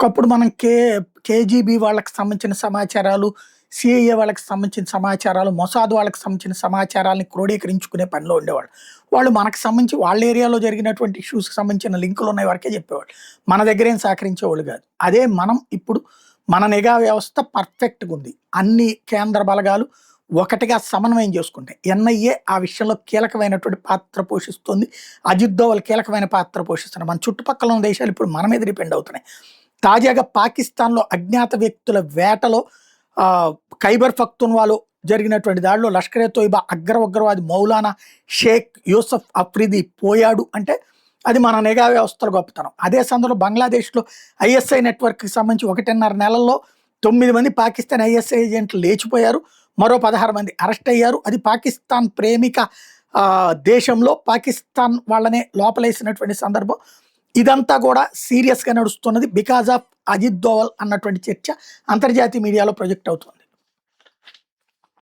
ఒకప్పుడు మనం కేజీబీ వాళ్ళకి సంబంధించిన సమాచారాలు, సీఐఏ వాళ్ళకి సంబంధించిన సమాచారాలు, మొసాద్ వాళ్ళకి సంబంధించిన సమాచారాల్ని క్రోడీకరించుకునే పనిలో ఉండేవాళ్ళు. వాళ్ళు మనకు సంబంధించి వాళ్ళ ఏరియాలో జరిగినటువంటి ఇష్యూస్‌కి సంబంధించిన లింకులున్న వరకే చెప్పేవాళ్ళు. మన దగ్గరేం సహకరించేవాళ్ళు గాదు. అదే మనం ఇప్పుడు మన నిఘా వ్యవస్థ పర్ఫెక్ట్‌గుంది. అన్ని కేంద్ర బలగాలు ఒకటిగా సమన్వయం చేసుకుంటాయి. ఎన్ఐఏ ఆ విషయంలో కీలకమైనటువంటి పాత్ర పోషిస్తుంది. అజిత్ దోవల్ కీలకమైన పాత్ర పోషిస్తున్నారు. మన చుట్టుపక్కల ఉన్న దేశాలు ఇప్పుడు మన మీద డిపెండ్ అవుతున్నాయి. తాజాగా పాకిస్తాన్‌లో అజ్ఞాత వ్యక్తుల వేటలో ఖైబర్ పఖ్తూన్వాలో జరిగినటువంటి దాడిలో లష్కర్ ఎ తోయిబా అగ్ర ఉగ్రవాది మౌలానా షేక్ యూసఫ్ అఫ్రిది పోయాడు అంటే అది మన నిఘా వ్యవస్థల గొప్పతనం. అదే సందర్భంలో బంగ్లాదేశ్‌లో ఐఎస్ఐ నెట్వర్క్‌కి సంబంధించి 1.5 నెలల్లో 9 మంది పాకిస్తాన్ ఐఎస్ఐ ఏజెంట్లు లేచిపోయారు. మరో 16 మంది అరెస్ట్ అయ్యారు. అది పాకిస్తాన్ ప్రేమిక దేశంలో పాకిస్తాన్ వాళ్ళనే లోపలేసినటువంటి సందర్భం. ఇదంతా కూడా సీరియస్‌గా నడుస్తున్నది. బికాజ్ ఆఫ్ అజిత్ దోవల్ అన్నటువంటి చర్చ అంతర్జాతీయ మీడియాలో ప్రొజెక్ట్ అవుతుంది.